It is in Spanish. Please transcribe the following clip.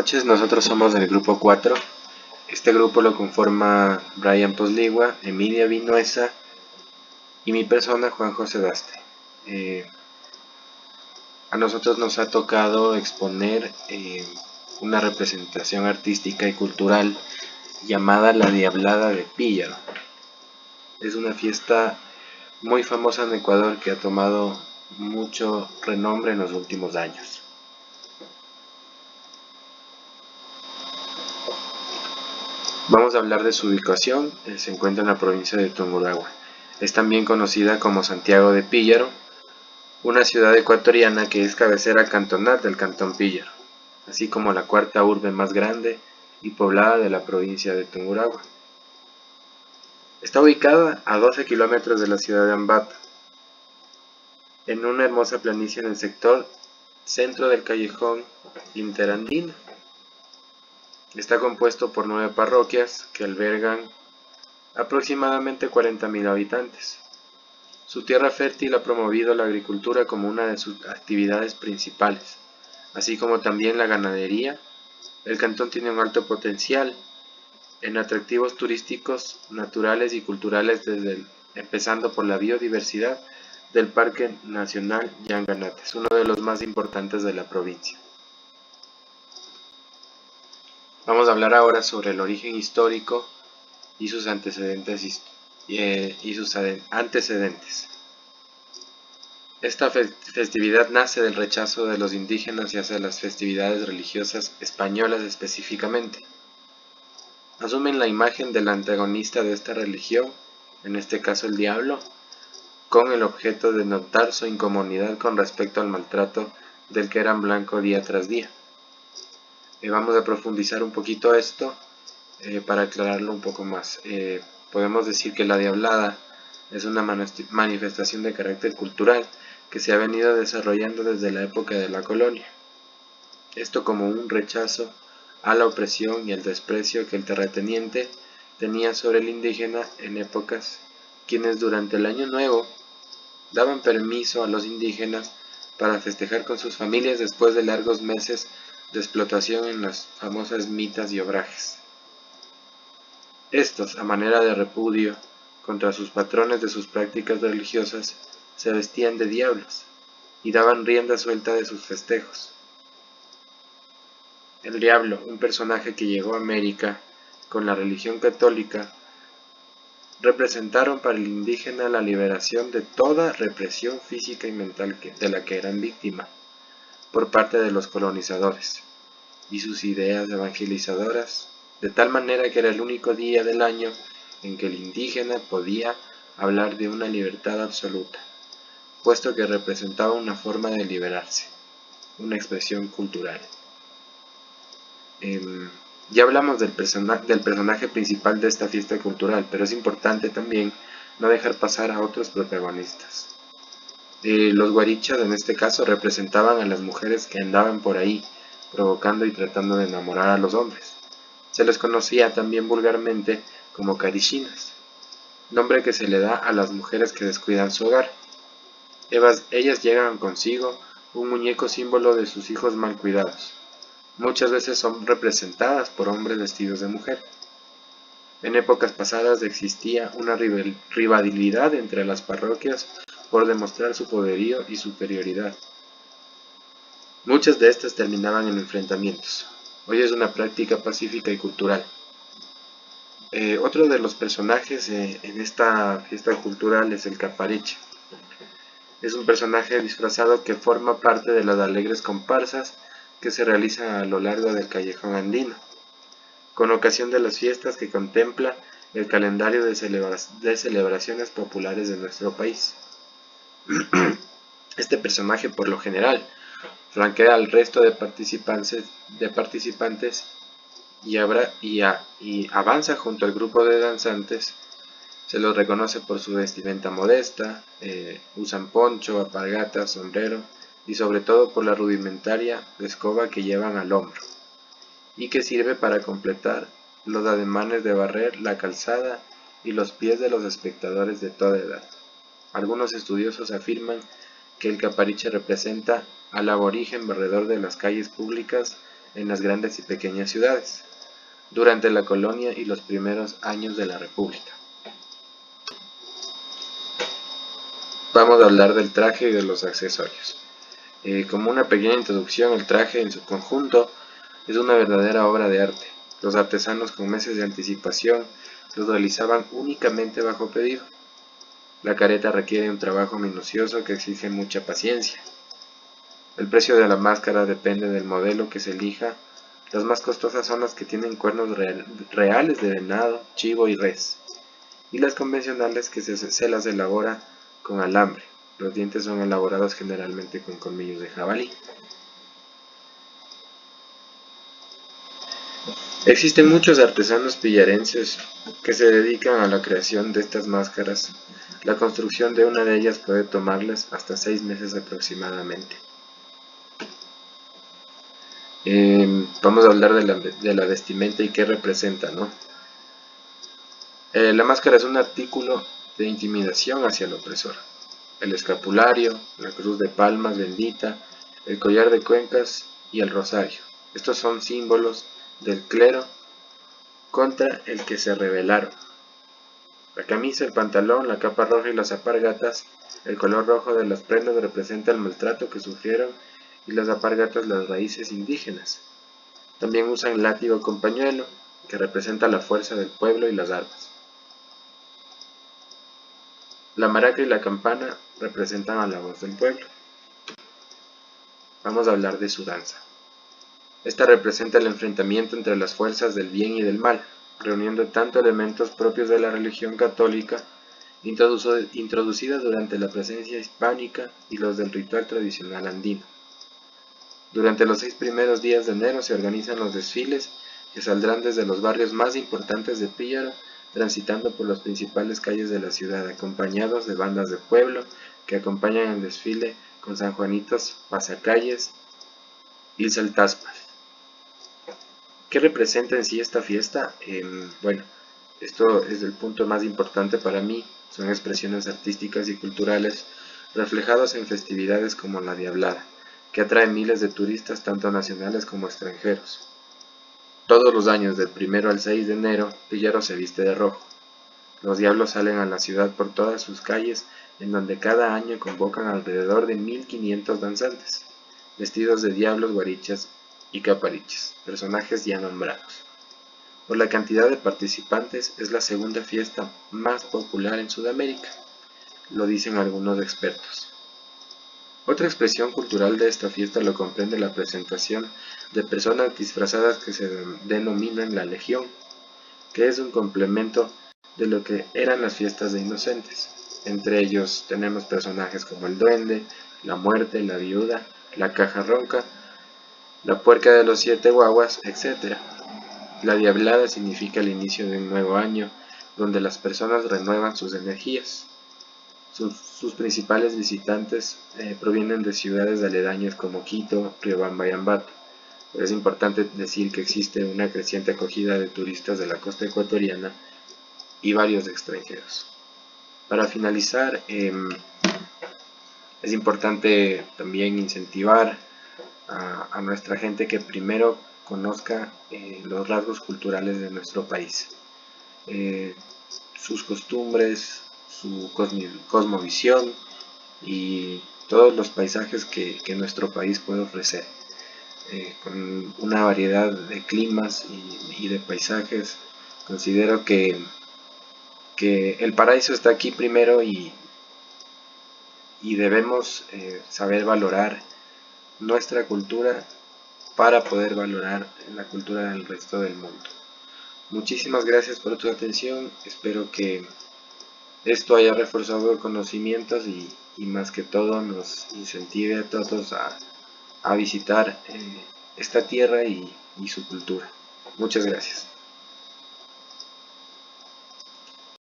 noches, nosotros somos del grupo 4. Este grupo lo conforma Brian Posligua, Emilia Vinuesa y mi persona, Juan José Daste. A nosotros nos ha tocado exponer una representación artística y cultural llamada La Diablada de Píllaro. Es una fiesta muy famosa en Ecuador que ha tomado mucho renombre en los últimos años. Vamos a hablar de su ubicación. Se encuentra en la provincia de Tungurahua. Es también conocida como Santiago de Píllaro, una ciudad ecuatoriana que es cabecera cantonal del cantón Píllaro, así como la cuarta urbe más grande y poblada de la provincia de Tungurahua. Está ubicada a 12 kilómetros de la ciudad de Ambato, en una hermosa planicie en el sector centro del callejón interandino. Está compuesto por 9 parroquias que albergan aproximadamente 40.000 habitantes. Su tierra fértil ha promovido la agricultura como una de sus actividades principales, así como también la ganadería. El cantón tiene un alto potencial en atractivos turísticos, naturales y culturales, empezando por la biodiversidad del Parque Nacional Yanganates, uno de los más importantes de la provincia. Vamos a hablar ahora sobre el origen histórico y sus antecedentes. Esta festividad nace del rechazo de los indígenas hacia las festividades religiosas españolas específicamente. Asumen la imagen del antagonista de esta religión, en este caso el diablo, con el objeto de notar su incomodidad con respecto al maltrato del que eran blanco día tras día. Vamos a profundizar un poquito esto para aclararlo un poco más. Podemos decir que la diablada es una manifestación de carácter cultural que se ha venido desarrollando desde la época de la colonia. Esto como un rechazo a la opresión y el desprecio que el terrateniente tenía sobre el indígena en épocas, quienes durante el Año Nuevo daban permiso a los indígenas para festejar con sus familias después de largos meses de explotación en las famosas mitas y obrajes. Estos, a manera de repudio contra sus patrones de sus prácticas religiosas, se vestían de diablos y daban rienda suelta de sus festejos. El diablo, un personaje que llegó a América con la religión católica, representaron para el indígena la liberación de toda represión física y mental de la que eran víctima por parte de los colonizadores y sus ideas evangelizadoras, de tal manera que era el único día del año en que el indígena podía hablar de una libertad absoluta, puesto que representaba una forma de liberarse, una expresión cultural. Ya hablamos del personaje principal de esta fiesta cultural, pero es importante también no dejar pasar a otros protagonistas. Los guarichas en este caso representaban a las mujeres que andaban por ahí, provocando y tratando de enamorar a los hombres. Se les conocía también vulgarmente como carichinas, nombre que se le da a las mujeres que descuidan su hogar. Ellas llevan consigo un muñeco símbolo de sus hijos mal cuidados. Muchas veces son representadas por hombres vestidos de mujer. En épocas pasadas existía una rivalidad entre las parroquias por demostrar su poderío y superioridad. Muchas de estas terminaban en enfrentamientos. Hoy es una práctica pacífica y cultural. Otro de los personajes en esta fiesta cultural es el capariche. Es un personaje disfrazado que forma parte de las alegres comparsas que se realizan a lo largo del callejón andino, con ocasión de las fiestas que contempla el calendario de celebraciones populares de nuestro país. Este personaje, por lo general, flanquea al resto de participantes y avanza junto al grupo de danzantes. Se los reconoce por su vestimenta modesta, usan poncho, alpargatas, sombrero y sobre todo por la rudimentaria escoba que llevan al hombro y que sirve para completar los ademanes de barrer la calzada y los pies de los espectadores de toda edad. Algunos estudiosos afirman que el capariche representa al aborigen barredor de las calles públicas en las grandes y pequeñas ciudades, durante la colonia y los primeros años de la República. Vamos a hablar del traje y de los accesorios. Como una pequeña introducción, el traje en su conjunto es una verdadera obra de arte. Los artesanos con meses de anticipación los realizaban únicamente bajo pedido. La careta requiere un trabajo minucioso que exige mucha paciencia. El precio de la máscara depende del modelo que se elija. Las más costosas son las que tienen cuernos reales de venado, chivo y res, y las convencionales que se las elabora con alambre. Los dientes son elaborados generalmente con colmillos de jabalí. Existen muchos artesanos pillarenses que se dedican a la creación de estas máscaras. La construcción de una de ellas puede tomarles hasta 6 meses aproximadamente. Vamos a hablar de la vestimenta y qué representa, ¿no? La máscara es un artículo de intimidación hacia el opresor. El escapulario, la cruz de palmas bendita, el collar de cuencas y el rosario. Estos son símbolos del clero contra el que se rebelaron. La camisa, el pantalón, la capa roja y las alpargatas. El color rojo de las prendas representa el maltrato que sufrieron y las alpargatas las raíces indígenas. También usan látigo con pañuelo, que representa la fuerza del pueblo y las armas. La maraca y la campana representan a la voz del pueblo. Vamos a hablar de su danza. Esta representa el enfrentamiento entre las fuerzas del bien y del mal, reuniendo tanto elementos propios de la religión católica, introducida durante la presencia hispánica, y los del ritual tradicional andino. Durante los 6 primeros días de enero se organizan los desfiles que saldrán desde los barrios más importantes de Píllaro, transitando por las principales calles de la ciudad, acompañados de bandas de pueblo que acompañan el desfile con sanjuanitos, pasacalles y saltaspas. ¿Qué representa en sí esta fiesta? Bueno, esto es el punto más importante para mí. Son expresiones artísticas y culturales reflejadas en festividades como la Diablada, que atrae miles de turistas tanto nacionales como extranjeros. Todos los años, del 1 al 6 de enero, Píllaro se viste de rojo. Los diablos salen a la ciudad por todas sus calles, en donde cada año convocan alrededor de 1500 danzantes, vestidos de diablos, guarichas y capariches, personajes ya nombrados. Por la cantidad de participantes, es la segunda fiesta más popular en Sudamérica, lo dicen algunos expertos. Otra expresión cultural de esta fiesta lo comprende la presentación de personas disfrazadas que se denominan la Legión, que es un complemento de lo que eran las fiestas de inocentes. Entre ellos tenemos personajes como el duende, la muerte, la viuda, la caja ronca, la puerca de los 7 guaguas, etc. La Diablada significa el inicio de un nuevo año, donde las personas renuevan sus energías. Sus principales visitantes provienen de ciudades aledañas como Quito, Riobamba y Ambato. Pero es importante decir que existe una creciente acogida de turistas de la costa ecuatoriana y varios extranjeros. Para finalizar, es importante también incentivar a nuestra gente que primero conozca los rasgos culturales de nuestro país, sus costumbres, su cosmovisión y todos los paisajes que nuestro país puede ofrecer, con una variedad de climas y de paisajes. Considero que el paraíso está aquí primero y debemos saber valorar nuestra cultura para poder valorar la cultura del resto del mundo. Muchísimas gracias por tu atención, espero que esto haya reforzado conocimientos y más que todo nos incentive a todos a visitar esta tierra y su cultura. Muchas gracias.